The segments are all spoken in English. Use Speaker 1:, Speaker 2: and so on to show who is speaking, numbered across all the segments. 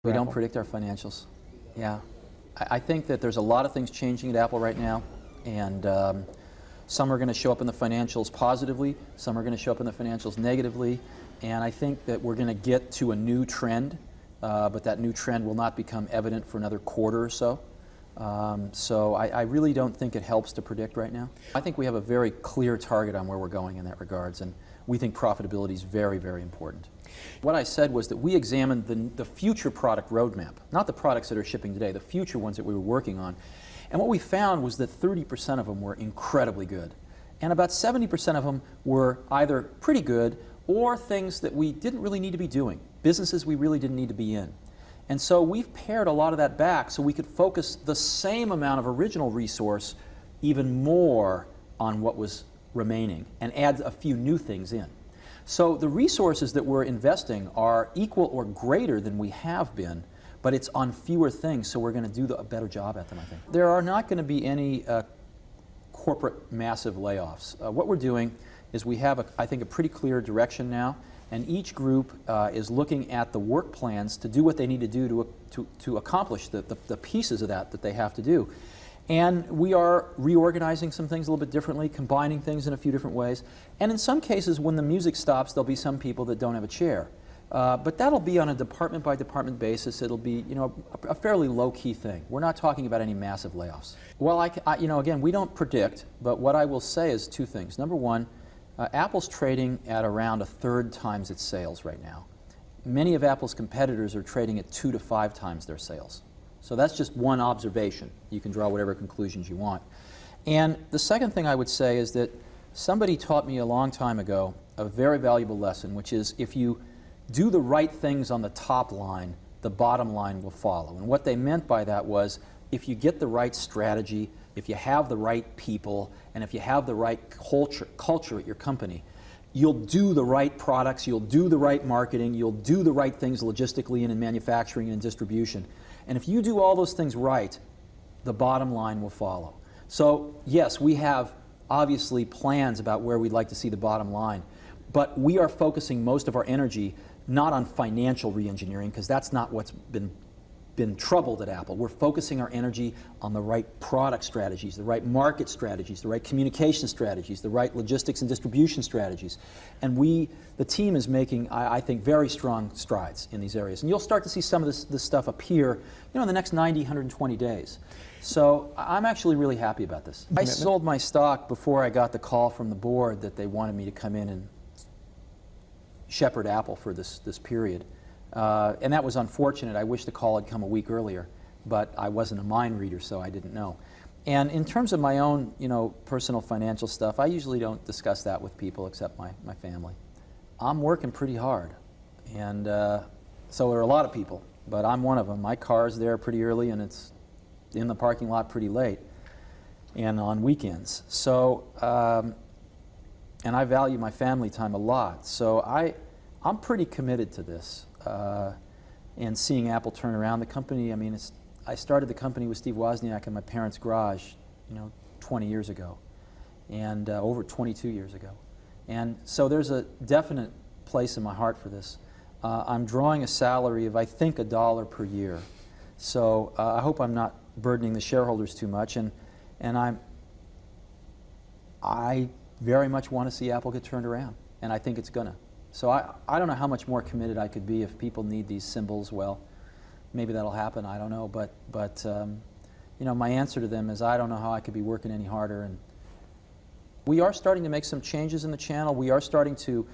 Speaker 1: We don't predict our financials. Yeah. I think that there's a lot of things changing at Apple right now, and some are going to show up in the financials positively, some are going to show up in the financials negatively, and I think that we're going to get to a new trend, but that new trend will not become evident for another quarter or so. So I really don't think it helps to predict right now. I think we have a very clear target on where we're going in that regards, and we think profitability is very, very important. What I said was that we examined the future product roadmap, not the products that are shipping today, the future ones that we were working on. And what we found was that 30% of them were incredibly good. And about 70% of them were either pretty good or things that we didn't really need to be doing, businesses we really didn't need to be in. And so we've pared a lot of that back so we could focus the same amount of original resource even more on what was remaining and add a few new things in. So the resources that we're investing are equal or greater than we have been, but it's on fewer things, so we're going to do a better job at them, I think. There are not going to be any corporate massive layoffs. What we're doing is we have, I think, a pretty clear direction now, and each group is looking at the work plans to do what they need to do to accomplish the pieces of that they have to do. And we are reorganizing some things a little bit differently, combining things in a few different ways. And in some cases, when the music stops, there'll be some people that don't have a chair. But that'll be on a department-by-department basis. It'll be, you know, a fairly low-key thing. We're not talking about any massive layoffs. Well, you know, again, we don't predict, but what I will say is two things. Number one, Apple's trading at around 1/3 times its sales right now. Many of Apple's competitors are trading at 2 to 5 times their sales. So that's just one observation. You can draw whatever conclusions you want. And the second thing I would say is that somebody taught me a long time ago a very valuable lesson, which is if you do the right things on the top line, the bottom line will follow. And what they meant by that was if you get the right strategy, if you have the right people, and if you have the right culture at your company, you'll do the right products, you'll do the right marketing, you'll do the right things logistically and in manufacturing and in distribution. And if you do all those things right, the bottom line will follow. So yes, we have obviously plans about where we'd like to see the bottom line, but we are focusing most of our energy not on financial re-engineering, because that's not what's been troubled at Apple. We're focusing our energy on the right product strategies, the right market strategies, the right communication strategies, the right logistics and distribution strategies. And the team is making, I think, very strong strides in these areas. And you'll start to see some of this stuff appear, you know, in the next 90, 120 days. So I'm actually really happy about this. I sold my stock before I got the call from the board that they wanted me to come in and shepherd Apple for this period. And that was unfortunate. I wish the call had come a week earlier, but I wasn't a mind reader, so I didn't know. And in terms of my own, you know, personal financial stuff, I usually don't discuss that with people except my family. I'm working pretty hard, and so are a lot of people, but I'm one of them. My car's there pretty early, and it's in the parking lot pretty late, and on weekends. So, and I value my family time a lot, so I'm pretty committed to this. And seeing Apple turn around the company, I mean, I started the company with Steve Wozniak in my parents' garage, you know, 20 years ago, and over 22 years ago. And so there's a definite place in my heart for this. I'm drawing a salary of, I think, $1 per year. So I hope I'm not burdening the shareholders too much, and I very much want to see Apple get turned around, and I think it's gonna. So I don't know how much more committed I could be. If people need these symbols, well, maybe that'll happen, I don't know, but you know, my answer to them is I don't know how I could be working any harder. And we are starting to make some changes in the channel. We are starting to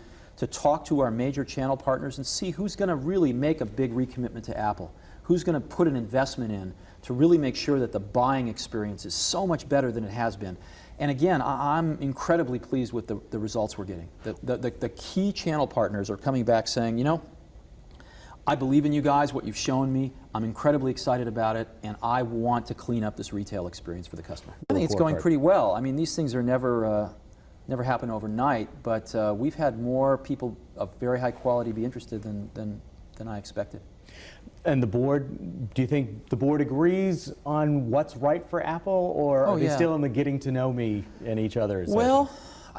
Speaker 1: talk to our major channel partners and see who's going to really make a big recommitment to Apple, who's going to put an investment in to really make sure that the buying experience is so much better than it has been. And again, I'm incredibly pleased with the results we're getting. The key channel partners are coming back saying, you know, I believe in you guys, what you've shown me. I'm incredibly excited about it, and I want to clean up this retail experience for the customer. I think it's going pretty well. I mean, these things are never happen overnight, but we've had more people of very high quality be interested than I expected.
Speaker 2: And the board, do you think the board agrees on what's right for Apple, or are they still in the getting to know me and each other?
Speaker 1: Well,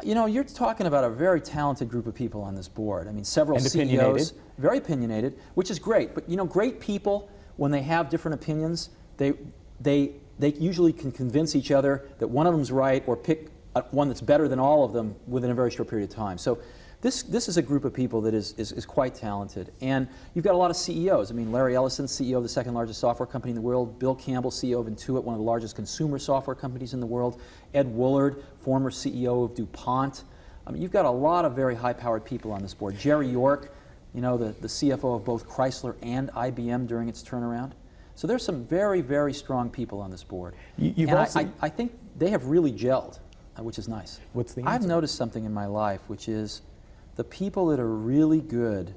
Speaker 1: You know, you're talking about a very talented group of people on this board. I mean, several
Speaker 2: And
Speaker 1: CEOs,
Speaker 2: opinionated.
Speaker 1: very opinionated, which is great. But you know, great people, when they have different opinions, they usually can convince each other that one of them's right, or pick one that's better than all of them within a very short period of time. So this is a group of people that is quite talented. And you've got a lot of CEOs. I mean, Larry Ellison, CEO of the second largest software company in the world. Bill Campbell, CEO of Intuit, one of the largest consumer software companies in the world. Ed Woolard, former CEO of DuPont. I mean, you've got a lot of very high-powered people on this board. Jerry York, you know, the CFO of both Chrysler and IBM during its turnaround. So there's some very, very strong people on this board. I think they have really gelled, which is nice.
Speaker 2: What's the
Speaker 1: I've
Speaker 2: answer?
Speaker 1: noticed something in my life, which is the people that are really good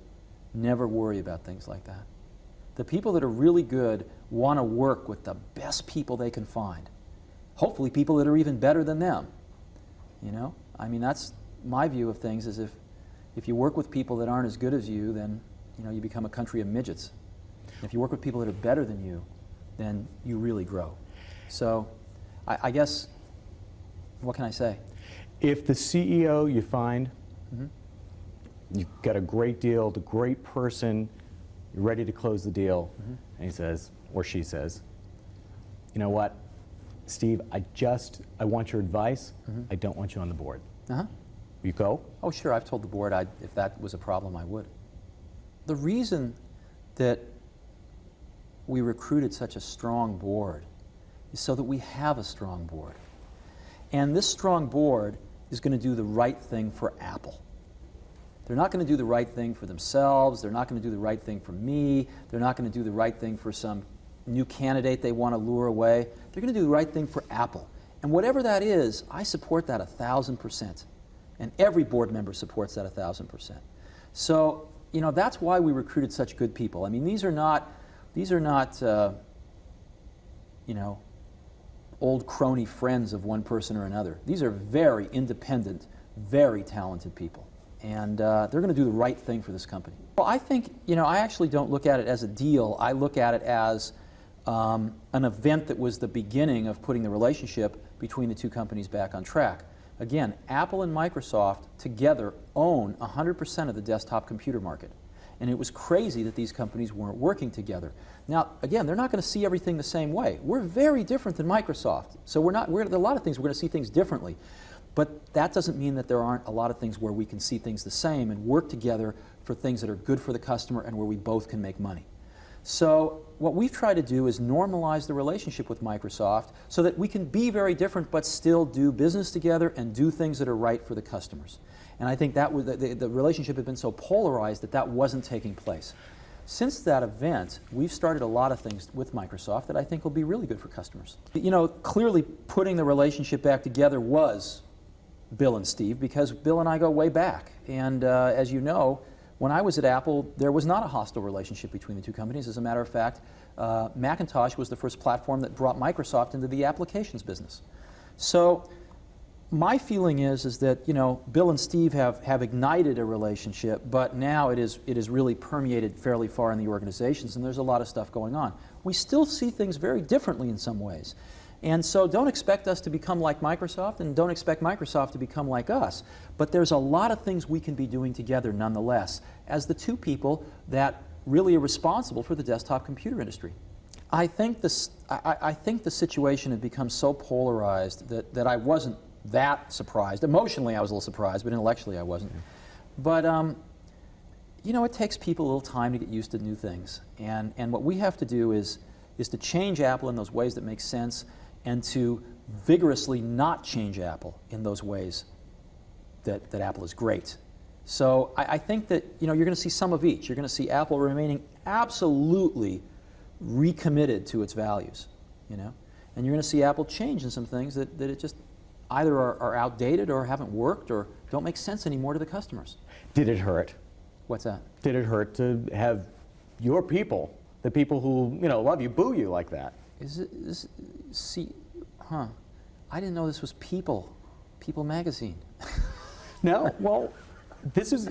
Speaker 1: never worry about things like that. The people that are really good want to work with the best people they can find. Hopefully people that are even better than them. You know? I mean, that's my view of things, is if you work with people that aren't as good as you, then you know, you become a country of midgets. If you work with people that are better than you, then you really grow. So I guess, what can I say?
Speaker 2: If the CEO you find, you've got a great deal, the great person, you're ready to close the deal, and he says, or she says, you know what, Steve, I want your advice, I don't want you on the board. You go?
Speaker 1: Oh, sure, I've told the board if that was a problem, I would. The reason that we recruited such a strong board is so that we have a strong board. And this strong board is going to do the right thing for Apple. They're not going to do the right thing for themselves. They're not going to do the right thing for me. They're not going to do the right thing for some new candidate they want to lure away. They're going to do the right thing for Apple. And whatever that is, I support that 1,000%. And every board member supports that 1,000%. So, you know, that's why we recruited such good people. I mean, these are not you know, old crony friends of one person or another. These are very independent, very talented people. And they're going to do the right thing for this company. Well, I think, you know, I actually don't look at it as a deal. I look at it as an event that was the beginning of putting the relationship between the two companies back on track. Again, Apple and Microsoft together own 100% of the desktop computer market. And it was crazy that these companies weren't working together. Now, again, they're not going to see everything the same way. We're very different than Microsoft. So there are a lot of things we're going to see things differently. But that doesn't mean that there aren't a lot of things where we can see things the same and work together for things that are good for the customer and where we both can make money. So what we've tried to do is normalize the relationship with Microsoft so that we can be very different but still do business together and do things that are right for the customers. And I think that was, the relationship had been so polarized that that wasn't taking place. Since that event, we've started a lot of things with Microsoft that I think will be really good for customers. You know, clearly putting the relationship back together was Bill and Steve, because Bill and I go way back. And as you know, when I was at Apple, there was not a hostile relationship between the two companies. As a matter of fact, Macintosh was the first platform that brought Microsoft into the applications business. So my feeling is that, you know, Bill and Steve have ignited a relationship, but now it is really permeated fairly far in the organizations, and there's a lot of stuff going on. We still see things very differently in some ways. And so don't expect us to become like Microsoft, and don't expect Microsoft to become like us. But there's a lot of things we can be doing together nonetheless, as the two people that really are responsible for the desktop computer industry. I think the situation had become so polarized that I wasn't that surprised. Emotionally, I was a little surprised, but intellectually, I wasn't. But you know, it takes people a little time to get used to new things. And what we have to do is to change Apple in those ways that make sense, and to vigorously not change Apple in those ways that Apple is great. So I think that, you know, you're going to see some of each. You're going to see Apple remaining absolutely recommitted to its values, you know, and you're going to see Apple change in some things that it just either are outdated or haven't worked or don't make sense anymore to the customers.
Speaker 2: Did it hurt?
Speaker 1: What's that?
Speaker 2: Did it hurt to have your people, the people who, you know, love you, boo you like that? I didn't know this was People magazine. No, well, this is,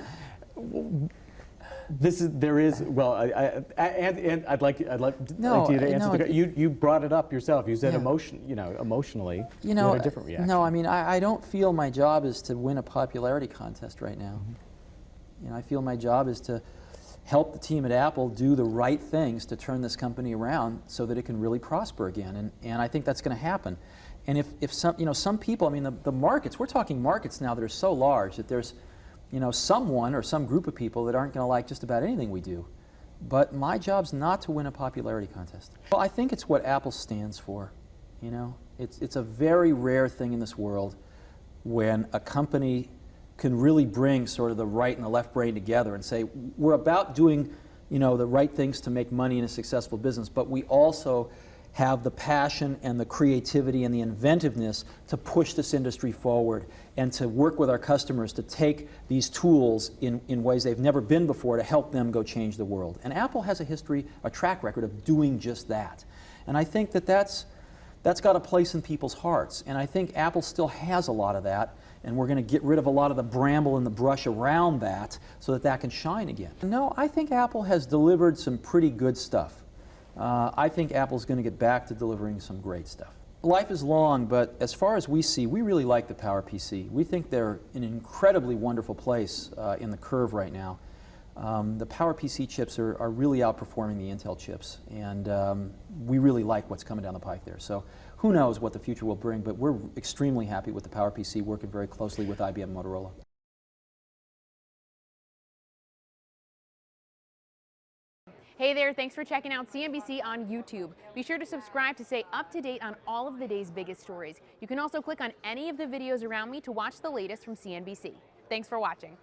Speaker 2: There is, well, and I'd like you to answer you brought it up yourself. You said emotionally, you had a different reaction.
Speaker 1: No, I mean, I don't feel my job is to win a popularity contest right now. I feel my job is to help the team at Apple do the right things to turn this company around so that it can really prosper again. And I think that's going to happen. And if some people, I mean, the markets, we're talking markets now that are so large that there's, someone or some group of people that aren't going to like just about anything we do. But my job's not to win a popularity contest. Well, I think it's what Apple stands for. It's a very rare thing in this world when a company can really bring sort of the right and the left brain together and say, we're about doing, the right things to make money in a successful business, but we also have the passion and the creativity and the inventiveness to push this industry forward and to work with our customers to take these tools in ways they've never been before to help them go change the world. And Apple has a track record of doing just that. And I think that's got a place in people's hearts. And I think Apple still has a lot of that. And we're going to get rid of a lot of the bramble and the brush around that so that can shine again. No, I think Apple has delivered some pretty good stuff. I think Apple's going to get back to delivering some great stuff. Life is long, but as far as we see, we really like the PowerPC. We think they're in an incredibly wonderful place in the curve right now. The PowerPC chips are really outperforming the Intel chips, and we really like what's coming down the pike there. So who knows what the future will bring, but we're extremely happy with the PowerPC, working very closely with IBM and Motorola.
Speaker 3: Hey there, thanks for checking out CNBC on YouTube. Be sure to subscribe to stay up to date on all of the day's biggest stories. You can also click on any of the videos around me to watch the latest from CNBC. Thanks for watching.